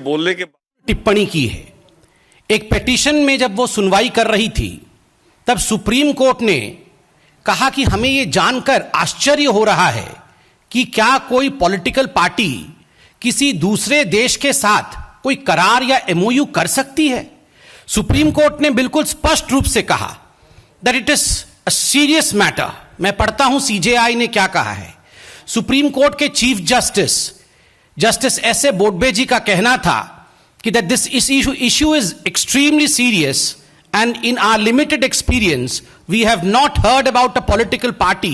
बोलने के टिप्पणी की है। एक पिटीशन में जब वो सुनवाई कर रही थी तब सुप्रीम कोर्ट ने कहा कि हमें ये जानकर आश्चर्य हो रहा है कि क्या कोई पॉलिटिकल पार्टी किसी दूसरे देश के साथ कोई करार या एमओयू कर सकती है। सुप्रीम कोर्ट ने बिल्कुल स्पष्ट रूप से कहा that it is a serious matter. मैं पढ़ता हूं सीजेआई ने क्या कहा है। सुप्रीम कोर्ट के chief justice S A Bobde ji का कहना था कि that this issue is extremely serious and in our limited experience we have not heard about a political party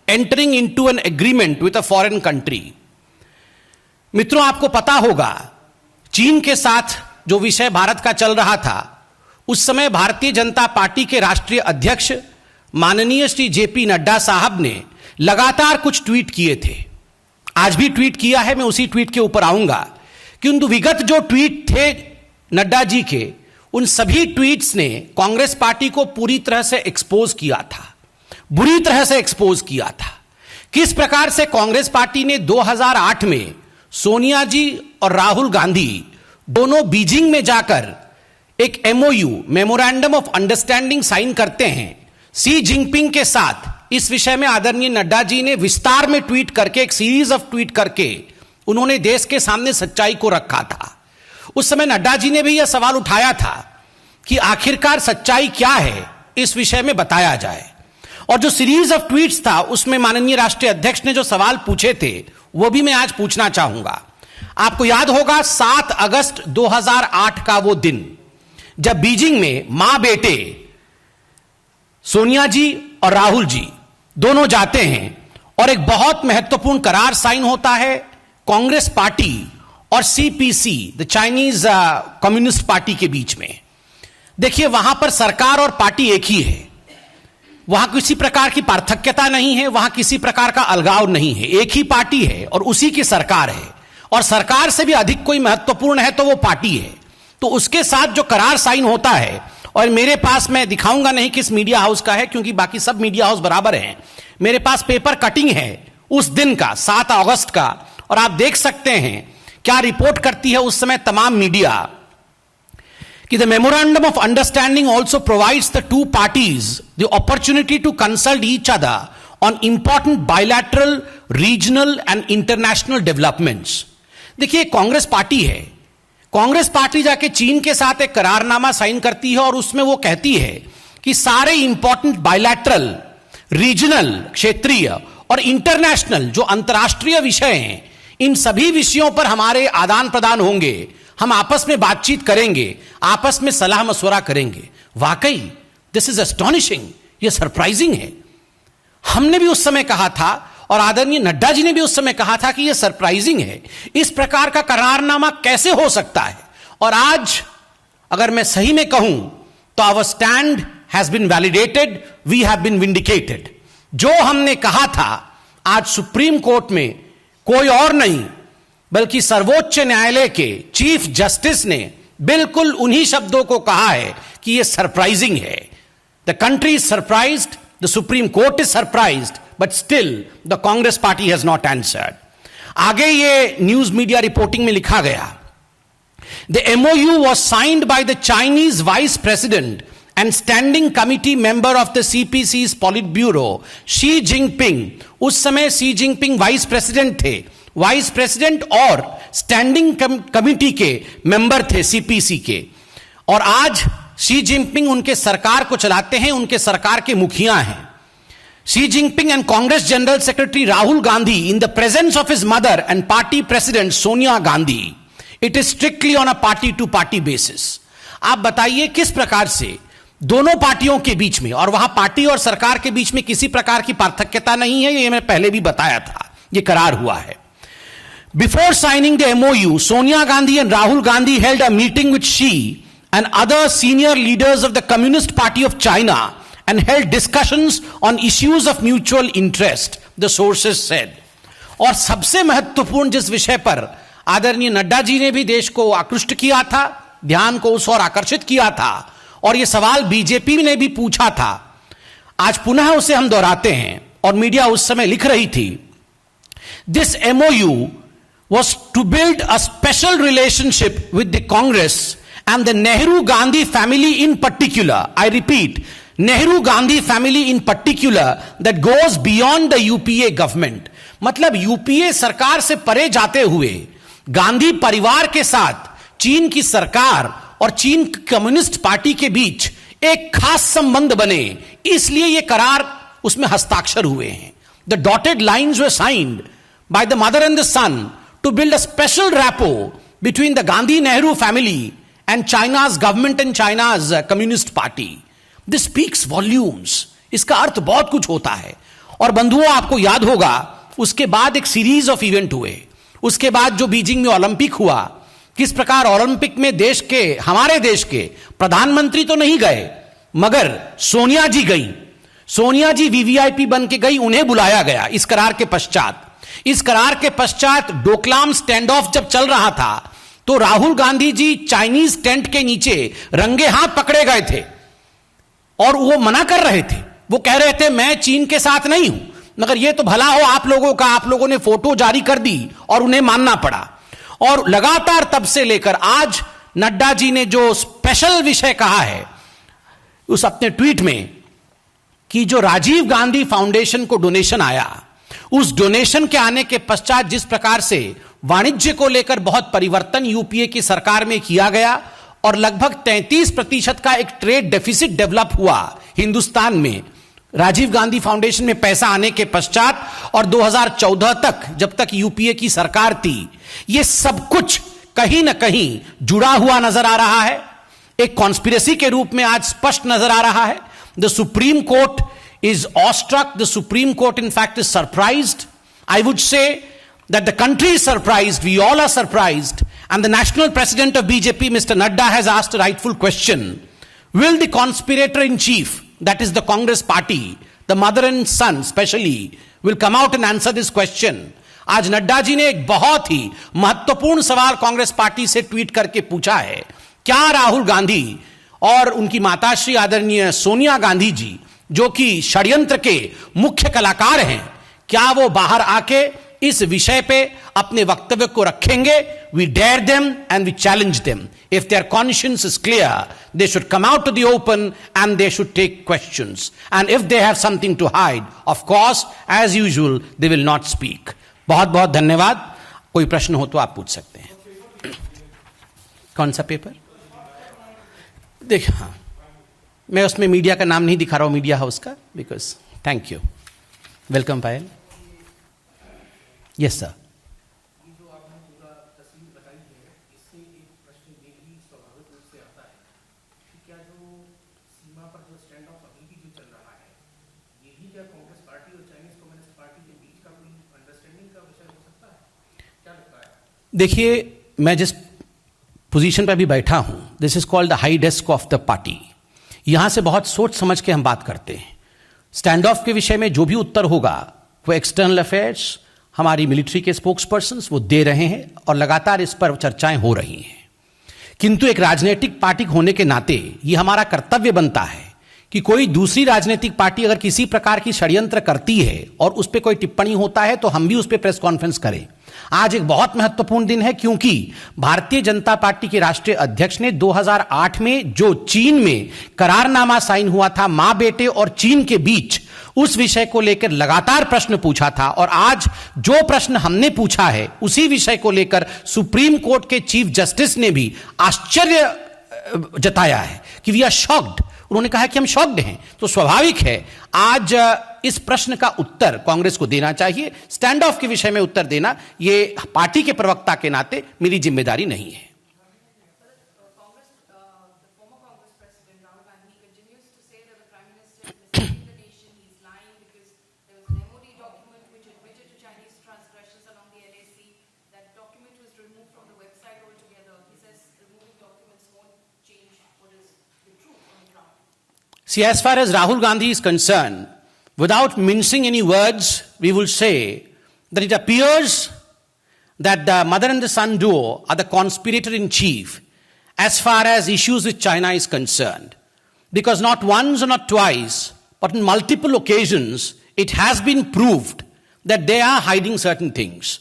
entering into an agreement with a foreign country। मित्रों, आपको पता होगा चीन के साथ जो विषय भारत का चल रहा था उस समय भारतीय जनता पार्टी के राष्ट्रीय अध्यक्ष माननीय श्री जेपी नड्डा साहब ने लगातार कुछ ट्वीट किए थे। आज भी ट्वीट किया है, मैं उसी ट्वीट के ऊपर आऊंगा कि उन विगत जो ट्वीट थे नड्डा जी के, उन सभी ट्वीट्स ने कांग्रेस पार्टी को पूरी तरह से एक्सपोज किया था, बुरी तरह से एक्सपोज किया था। किस प्रकार से कांग्रेस पार्टी ने 2008 में सोनिया जी और राहुल गांधी दोनों बीजिंग में जाकर एक MOU memorandum of understanding sign करते हैं सी जिनपिंग के साथ। इस विषय में आदरणीय नड्डा जी ने विस्तार में ट्वीट करके, एक सीरीज ऑफ ट्वीट करके उन्होंने देश के सामने सच्चाई को रखा था। उस समय नड्डा जी ने भी यह सवाल उठाया था कि आखिरकार सच्चाई क्या है, इस विषय में बताया जाए। और जो सीरीज ऑफ ट्वीट्स था उसमें माननीय राष्ट्रीय अध्यक्ष ने जो सवाल पूछे थे वो भी मैं आज पूछना चाहूंगा। आपको याद होगा 7 अगस्त 2008 का वो दिन जब बीजिंग में मां बेटे सोनिया जी और राहुल जी दोनों जाते हैं और एक बहुत महत्वपूर्ण करार साइन होता है कांग्रेस पार्टी और CPC, the Chinese communist party के बीच में। देखिए, वहां पर सरकार और पार्टी एक ही है, वहां किसी प्रकार की पार्थक्यता नहीं है, वहां किसी प्रकार का अलगाव नहीं है, एक ही पार्टी है और उसी की सरकार है। और सरकार से भी अधिक कोई महत्वपूर्ण है तो वो पार्टी है। तो उसके साथ जो करार साइन होता है, और मेरे पास, मैं दिखाऊंगा नहीं किस मीडिया हाउस का है क्योंकि बाकी सब मीडिया हाउस बराबर हैं, मेरे पास पेपर कटिंग है उस दिन का 7 अगस्त का, और आप देख सकते हैं क्या रिपोर्ट करती है उस समय तमाम मीडिया कि the memorandum of understanding also provides the two parties the opportunity to consult each other on important bilateral, regional and international developments. देखिए, कांग्रेस पार्टी है, कांग्रेस पार्टी जाके चीन के साथ एक करारनामा साइन करती है और उसमें वो कहती है कि सारे इंपॉर्टेंट बायलैटरल, रीजनल, क्षेत्रीय और इंटरनेशनल जो अंतर्राष्ट्रीय विषय हैं, इन सभी विषयों पर हमारे आदान प्रदान होंगे, हम आपस में बातचीत करेंगे, आपस में सलाह मशवरा करेंगे। वाकई दिस इज एस्टॉनिशिंग, ये सरप्राइजिंग है। हमने भी उस समय कहा था और आदरणीय नड्डा जी ने भी उस समय कहा था कि यह सरप्राइजिंग है, इस प्रकार का करारनामा कैसे हो सकता है। और आज अगर मैं सही में कहूं तो our stand has been validated, we have been vindicated. जो हमने कहा था आज सुप्रीम कोर्ट में कोई और नहीं बल्कि सर्वोच्च न्यायालय के चीफ जस्टिस ने बिल्कुल उन्हीं शब्दों को कहा है कि यह सरप्राइजिंग है। The country is surprised, the supreme court is surprised, but still the Congress party has not answered. आगे ये न्यूज मीडिया रिपोर्टिंग में लिखा गया, the MOU was signed by the Chinese vice president and standing committee member of the CPC's Politburo, Xi Jinping। उस समय Xi Jinping vice president थे, vice president और standing committee के मेंबर थे CPC के। और आज शी जिनपिंग उनके सरकार को चलाते हैं, उनके सरकार के मुखिया हैं। Xi Jinping and Congress General Secretary Rahul Gandhi in the presence of his mother and party president Sonia Gandhi. It is strictly on a party to party basis। आप बताइए किस प्रकार से दोनों पार्टियों के बीच में, और वहां पार्टी और सरकार के बीच में किसी प्रकार की पार्थक्यता नहीं है, ये मैं पहले भी बताया था, ये करार हुआ है। Before signing the MOU, Sonia Gandhi and Rahul Gandhi held a meeting with she and other senior leaders of the communist party of China and held discussions on issues of mutual interest, the sources said। और सबसे महत्वपूर्ण जिस विषय पर आदरणीय नड्डा जी ने भी देश को आकृष्ट किया था, ध्यान को उस ओर आकर्षित किया था, और यह सवाल बीजेपी ने भी पूछा था, आज पुनः उसे हम दोहराते हैं और मीडिया उस समय लिख रही थी, this MOU was to build a special relationship with the Congress and the Nehru-Gandhi family in particular. I repeat, Nehru-Gandhi family in particular, that goes beyond the UPA government. मतलब यूपीए सरकार से परे जाते हुए गांधी परिवार के साथ चीन की सरकार और चीन कम्युनिस्ट पार्टी के बीच एक खास संबंध बने, इसलिए यह करार उसमें हस्ताक्षर हुए हैं. The dotted lines were signed by the mother and the son to build a special rapport between the Gandhi Nehru family and China's government and China's communist party. This speaks volumes. इसका अर्थ बहुत कुछ होता है. और बंधुओं, आपको याद होगा उसके बाद एक सीरीज ऑफ इवेंट हुए. उसके बाद जो बीजिंग में ओलंपिक हुआ, किस प्रकार ओलंपिक में देश के, हमारे देश के प्रधानमंत्री तो नहीं गए, मगर सोनिया जी गई. सोनिया जी वीवीआईपी बन के गई, उन्हें बुलाया गया इस करार के पश्चात. इस करार के पश्चात डोकलाम स्टैंड ऑफ जब चल रहा था तो राहुल गांधी जी चाइनीज टेंट के नीचे रंगे हाथ पकड़े गए थे और वो मना कर रहे थे. वो कह रहे थे मैं चीन के साथ नहीं हूं, मगर ये तो भला हो आप लोगों का, आप लोगों ने फोटो जारी कर दी और उन्हें मानना पड़ा. और लगातार तब से लेकर आज नड्डा जी ने जो स्पेशल विषय कहा है उस अपने ट्वीट में कि जो राजीव गांधी फाउंडेशन को डोनेशन आया, उस डोनेशन के आने के पश्चात जिस प्रकार से वाणिज्य को लेकर बहुत परिवर्तन यूपीए की सरकार में किया गया और लगभग 33% का एक ट्रेड डेफिसिट डेवलप हुआ हिंदुस्तान में राजीव गांधी फाउंडेशन में पैसा आने के पश्चात, और 2014 तक जब तक यूपीए की सरकार थी, यह सब कुछ कहीं ना कहीं जुड़ा हुआ नजर आ रहा है. एक कॉन्स्पिरेसी के रूप में आज स्पष्ट नजर आ रहा है. The supreme court is awestruck. The Supreme Court, in fact, is surprised. I would say that the country is surprised. We all are surprised. And the national president of BJP, Mr. Nadda, has asked a rightful question. Will the conspirator in chief, that is the Congress party, the mother and son especially, will come out and answer this question? आज नड्डा जी ने एक बहुत ही महत्वपूर्ण सवाल Congress party से tweet करके पूछा है. क्या राहुल गांधी और उनकी माताश्री आदरणीय सोनिया गांधी जी, जो कि षड्यंत्र के मुख्य कलाकार हैं, क्या वो बाहर आके इस विषय पे अपने वक्तव्य को रखेंगे? We dare them and we challenge them. If their conscience is clear, they should come out to the open and they should take questions. And if they have something to hide, of course as usual they will not speak. बहुत बहुत धन्यवाद. कोई प्रश्न हो तो आप पूछ सकते हैं. कौन सा पेपर? देख, हाँ, मैं उसमें मीडिया का नाम नहीं दिखा रहा हूं, मीडिया हाउस का, because thank you. Welcome Payal. Yes sir. देखिए, मैं जिस पोजीशन पर अभी बैठा हूं, this is called the high desk of the party. यहां से बहुत सोच समझ के हम बात करते हैं. स्टैंड ऑफ के विषय में जो भी उत्तर होगा वो एक्सटर्नल अफेयर्स, हमारी मिलिट्री के स्पोक्स पर्सन्स वो दे रहे हैं और लगातार इस पर चर्चाएं हो रही हैं. किंतु एक राजनीतिक पार्टी होने के नाते ये हमारा कर्तव्य बनता है कि कोई दूसरी राजनीतिक पार्टी अगर किसी प्रकार की षड्यंत्र करती है और उस पर कोई टिप्पणी होता है तो हम भी उस पर प्रेस कॉन्फ्रेंस करें. आज एक बहुत महत्वपूर्ण दिन है, क्योंकि भारतीय जनता पार्टी के राष्ट्रीय अध्यक्ष ने 2008 में जो चीन में करारनामा साइन हुआ था मां बेटे और चीन के बीच, उस विषय को लेकर लगातार प्रश्न पूछा था. और आज जो प्रश्न हमने पूछा है उसी विषय को लेकर सुप्रीम कोर्ट के चीफ जस्टिस ने भी आश्चर्य जताया है कि वी आर शॉक्ड. उन्होंने कहा कि हम शॉक्ड हैं. तो स्वाभाविक है आज इस प्रश्न का उत्तर कांग्रेस को देना चाहिए. स्टैंड ऑफ के विषय में उत्तर देना ये पार्टी के प्रवक्ता के नाते मेरी जिम्मेदारी नहीं है. See, as far as Rahul Gandhi is concerned, without mincing any words, we will say that it appears that the mother and the son duo are the conspirator in chief as far as issues with China is concerned. Because not once or not twice, but on multiple occasions, it has been proved that they are hiding certain things.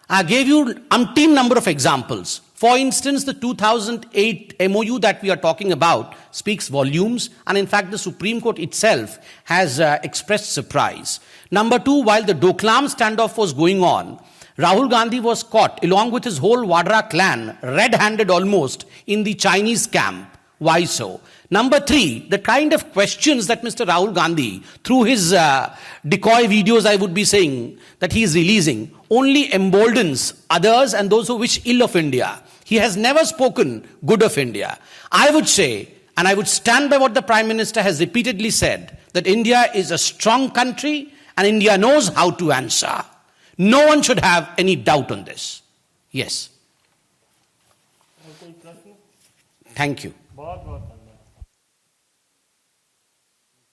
I gave you umpteen number of examples. For instance, the 2008 MOU that we are talking about speaks volumes, and in fact the Supreme Court itself has expressed surprise. Number two, while the Doklam standoff was going on, Rahul Gandhi was caught along with his whole Vadra clan, red-handed almost, in the Chinese camp. Why so? Number three, the kind of questions that Mr. Rahul Gandhi, through his decoy videos, I would be saying, that he is releasing, only emboldens others and those who wish ill of India. He has never spoken good of India. I would say, and I would stand by what the Prime Minister has repeatedly said, that India is a strong country and India knows how to answer. No one should have any doubt on this. Yes. Thank you.